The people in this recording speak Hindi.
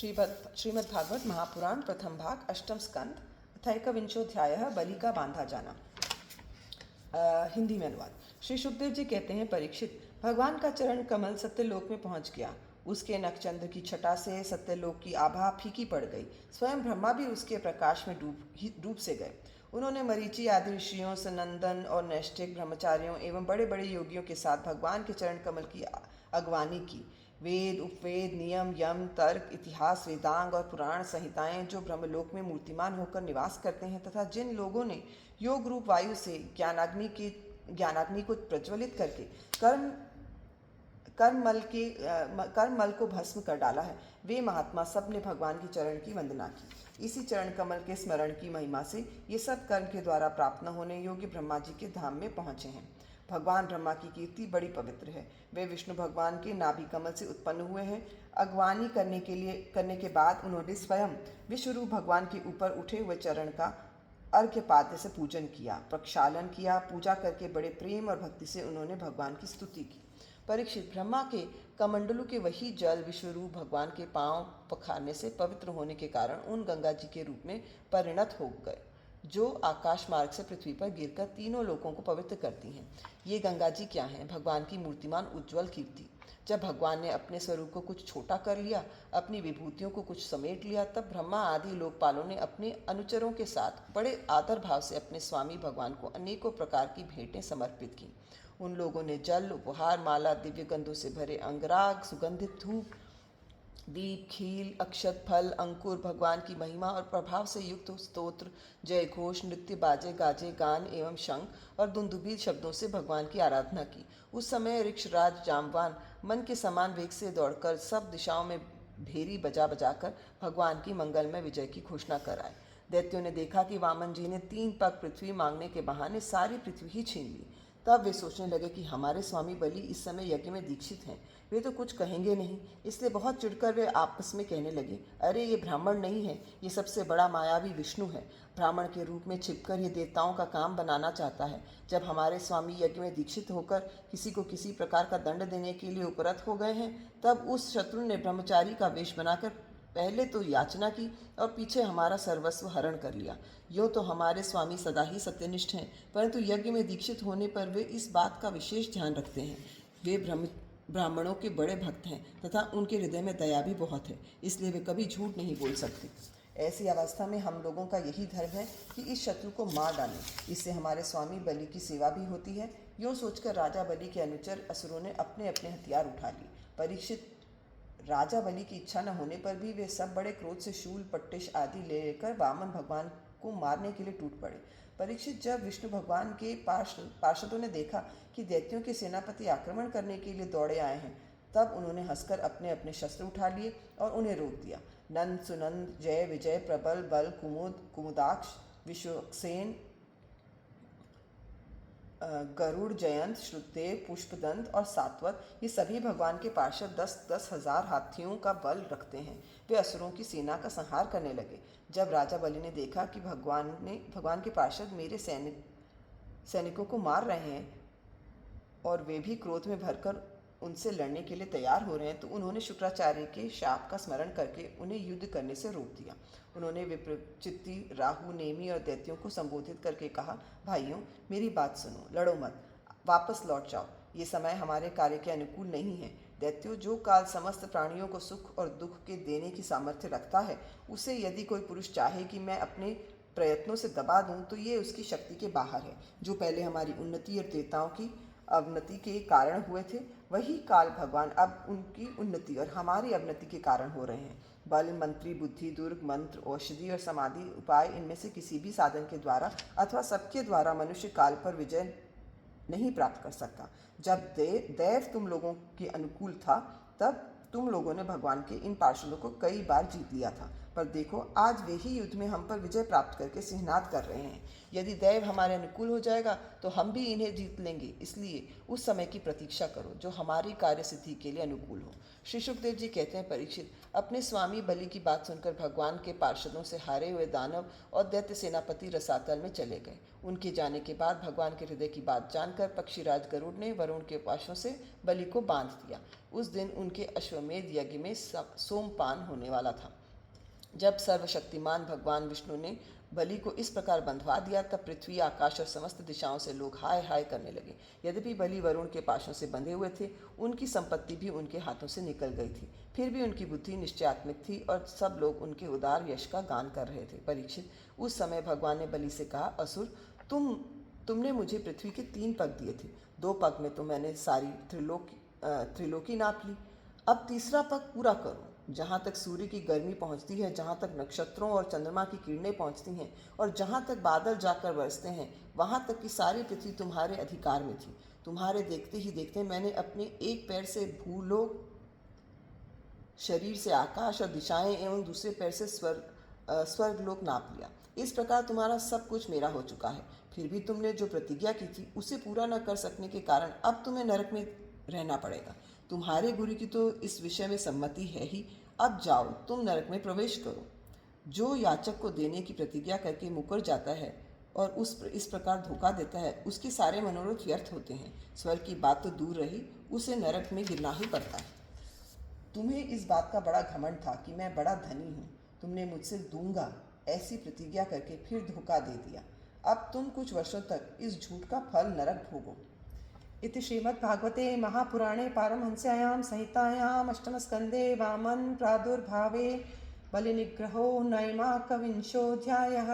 श्रीमद्भागवत महापुराण प्रथम भाग अष्टम स्कंद अथैकविंशोऽध्यायः बलि का बांधा जाना। हिंदी में अनुवाद। श्री सुखदेव जी कहते हैं, परीक्षित, भगवान का चरण कमल सत्यलोक में पहुंच गया। उसके नक्षचंद्र की छटा से सत्यलोक की आभा फीकी पड़ गई। स्वयं ब्रह्मा भी उसके प्रकाश में डूब से गए। उन्होंने मरीचि आदि ऋषियों, सनंदन और नैष्ठिक ब्रह्मचारियों एवं बड़े बड़े योगियों के साथ भगवान के चरण कमल की अगवानी की। वेद, उपवेद, नियम, यम, तर्क, इतिहास, वेदांग और पुराण संहिताएं जो ब्रह्मलोक में मूर्तिमान होकर निवास करते हैं तथा जिन लोगों ने योग रूप वायु से ज्ञानाग्नि को प्रज्वलित करके कर्ममल को भस्म कर डाला है, वे महात्मा सब ने भगवान के चरण की वंदना की। इसी चरण कमल के स्मरण की महिमा से ये सब कर्म के द्वारा प्राप्त न होने योग्य ब्रह्मा जी के धाम में पहुँचे हैं। भगवान ब्रह्मा की कीर्ति बड़ी पवित्र है। वे विष्णु भगवान के नाभि कमल से उत्पन्न हुए हैं। अगवानी करने के बाद उन्होंने स्वयं विश्वरूप भगवान के ऊपर उठे हुए चरण का अर्घ्यपाद्य से पूजन किया, प्रक्षालन किया। पूजा करके बड़े प्रेम और भक्ति से उन्होंने भगवान की स्तुति की। परीक्षित, ब्रह्मा के कमंडलू के वही जल विश्वरूप भगवान के पांव पखारने से पवित्र होने के कारण उन गंगा जी के रूप में परिणत हो गए, जो आकाश मार्ग से पृथ्वी पर गिरकर तीनों लोकों को पवित्र करती हैं। ये गंगा जी क्या हैं? भगवान की मूर्तिमान उज्ज्वल कीर्ति। जब भगवान ने अपने स्वरूप को कुछ छोटा कर लिया, अपनी विभूतियों को कुछ समेट लिया, तब ब्रह्मा आदि लोकपालों ने अपने अनुचरों के साथ बड़े आदर भाव से अपने स्वामी भगवान को अनेकों प्रकार की भेंटें समर्पित की। उन लोगों ने जल, उपहार, माला, दिव्य गंधों से भरे अंगराग, सुगंधित धूप, दीप, खील, अक्षत, फल, अंकुर, भगवान की महिमा और प्रभाव से युक्त स्तोत्र, जय घोष, नृत्य, बाजे गाजे, गान एवं शंख और दुंदुभी शब्दों से भगवान की आराधना की। उस समय ऋक्षराज जाम्बवान मन के समान वेग से दौड़कर सब दिशाओं में भेरी बजा बजाकर भगवान की मंगलमय विजय की घोषणा कर आए। दैत्यों ने देखा कि वामन जी ने 3 पग पृथ्वी मांगने के बहाने सारी पृथ्वी ही छीन ली। तब वे सोचने लगे कि हमारे स्वामी बलि इस समय यज्ञ में दीक्षित हैं, वे तो कुछ कहेंगे नहीं। इसलिए बहुत चिढ़कर वे आपस में कहने लगे, अरे ये ब्राह्मण नहीं है, ये सबसे बड़ा मायावी विष्णु है। ब्राह्मण के रूप में छिपकर ये देवताओं का काम बनाना चाहता है। जब हमारे स्वामी यज्ञ में दीक्षित होकर किसी को किसी प्रकार का दंड देने के लिए उपरत हो गए हैं, तब उस शत्रु ने ब्रह्मचारी का वेश बनाकर पहले तो याचना की और पीछे हमारा सर्वस्व हरण कर लिया। यूँ तो हमारे स्वामी सदा ही सत्यनिष्ठ हैं, परंतु यज्ञ में दीक्षित होने पर वे इस बात का विशेष ध्यान रखते हैं। वे ब्राह्मणों के बड़े भक्त हैं तथा उनके हृदय में दया भी बहुत है, इसलिए वे कभी झूठ नहीं बोल सकते। ऐसी अवस्था में हम लोगों का यही धर्म है कि इस शत्रु को मार डालें, इससे हमारे स्वामी बलि की सेवा भी होती है। यूँ सोचकर राजा बलि के अनुचर असुरों ने अपने अपने हथियार उठा लिए। परीक्षित, राजा बलि की इच्छा न होने पर भी वे सब बड़े क्रोध से शूल, पट्टिश आदि लेकर वामन भगवान को मारने के लिए टूट पड़े। परीक्षित, जब विष्णु भगवान के पार्षदों ने देखा कि दैत्यों के सेनापति आक्रमण करने के लिए दौड़े आए हैं, तब उन्होंने हंसकर अपने अपने शस्त्र उठा लिए और उन्हें रोक दिया। नंद, सुनंद, जय, विजय, प्रबल, बल, कुमुद, कुमुदाक्ष, विश्वक्सेन, गरुड़, जयंत, श्रुतदेव, पुष्पदंत और सात्वत, ये सभी भगवान के पार्षद 10-10 हजार हाथियों का बल रखते हैं। वे असुरों की सेना का संहार करने लगे। जब राजा बलि ने देखा कि भगवान के पार्षद मेरे सैनिकों को मार रहे हैं और वे भी क्रोध में भरकर उनसे लड़ने के लिए तैयार हो रहे हैं, तो उन्होंने शुक्राचार्य के शाप का स्मरण करके उन्हें युद्ध करने से रोक दिया। उन्होंने विप्रचित्ति, राहु, नेमि और दैत्यों को संबोधित करके कहा, भाइयों, मेरी बात सुनो, लड़ो मत, वापस लौट जाओ। ये समय हमारे कार्य के अनुकूल नहीं है। दैत्यों, जो काल समस्त प्राणियों को सुख और दुख के देने की सामर्थ्य रखता है, उसे यदि कोई पुरुष चाहे कि मैं अपने प्रयत्नों से दबा दूं, तो ये उसकी शक्ति के बाहर है। जो पहले हमारी उन्नति और देवताओं की अवनति के कारण हुए थे, वही काल भगवान अब उनकी उन्नति और हमारी अवनति के कारण हो रहे हैं। बल, मंत्री, बुद्धि, दुर्ग, मंत्र, औषधि और समाधि उपाय, इनमें से किसी भी साधन के द्वारा अथवा सबके द्वारा मनुष्य काल पर विजय नहीं प्राप्त कर सकता। जब दैव तुम लोगों के अनुकूल था, तब तुम लोगों ने भगवान के इन पार्षदों को कई बार जीत लिया था। पर देखो आज वे ही युद्ध में हम पर विजय प्राप्त करके सिंहनाद कर रहे हैं। यदि दैव हमारे अनुकूल हो जाएगा तो हम भी इन्हें जीत लेंगे। इसलिए उस समय की प्रतीक्षा करो जो हमारी कार्य सिद्धि के लिए अनुकूल हो। श्री सुखदेव जी कहते हैं, परीक्षित अपने स्वामी बलि की बात सुनकर भगवान के पार्षदों से हारे हुए दानव और दैत्य सेनापति रसातल में चले गए। उनके जाने के बाद भगवान के हृदय की बात जानकर पक्षीराज गरुड़ ने वरुण के पाशों से बलि को बांध दिया। उस दिन उनके अश्वमेध यज्ञ में सोमपान होने वाला था। जब सर्वशक्तिमान भगवान विष्णु ने बलि को इस प्रकार बंधवा दिया तब पृथ्वी, आकाश और समस्त दिशाओं से लोग हाय हाय करने लगे। यद्यपि बलि वरुण के पाशों से बंधे हुए थे, उनकी संपत्ति भी उनके हाथों से निकल गई थी, फिर भी उनकी बुद्धि निश्चयात्मिक थी और सब लोग उनके उदार यश का गान कर रहे थे। परीक्षित, उस समय भगवान ने बलि से कहा, असुर, तुमने मुझे पृथ्वी के 3 पग दिए थे। 2 पग में तो मैंने सारी त्रिलोकी नाप ली। अब तीसरा पग पूरा करो। जहाँ तक सूर्य की गर्मी पहुँचती है, जहाँ तक नक्षत्रों और चंद्रमा की किरणें पहुँचती हैं और जहाँ तक बादल जाकर बरसते हैं, वहाँ तक की सारी पृथ्वी तुम्हारे अधिकार में थी। तुम्हारे देखते ही देखते मैंने अपने एक पैर से भूलोक, शरीर से आकाश और दिशाएं एवं दूसरे पैर से स्वर्गलोक नाप लिया। इस प्रकार तुम्हारा सब कुछ मेरा हो चुका है। फिर भी तुमने जो प्रतिज्ञा की थी उसे पूरा न कर सकने के कारण अब तुम्हें नरक में रहना पड़ेगा। तुम्हारे गुरु की तो इस विषय में सम्मति है ही। अब जाओ, तुम नरक में प्रवेश करो। जो याचक को देने की प्रतिज्ञा करके मुकर जाता है और इस प्रकार धोखा देता है, उसके सारे मनोरथ व्यर्थ होते हैं। स्वर्ग की बात तो दूर रही, उसे नरक में गिरना ही पड़ता है। तुम्हें इस बात का बड़ा घमंड था कि मैं बड़ा धनी हूँ। तुमने मुझसे दूंगा ऐसी प्रतिज्ञा करके फिर धोखा दे दिया। अब तुम कुछ वर्षों तक इस झूठ का फल नरक भोगो। इति श्रीमद्भागवते महापुराणे पारमहंस्यायां संहितायाम् अष्टमस्कन्धे वामन प्रादुर्भावे बलिनिग्रहो नैमाकविंशोऽध्यायः।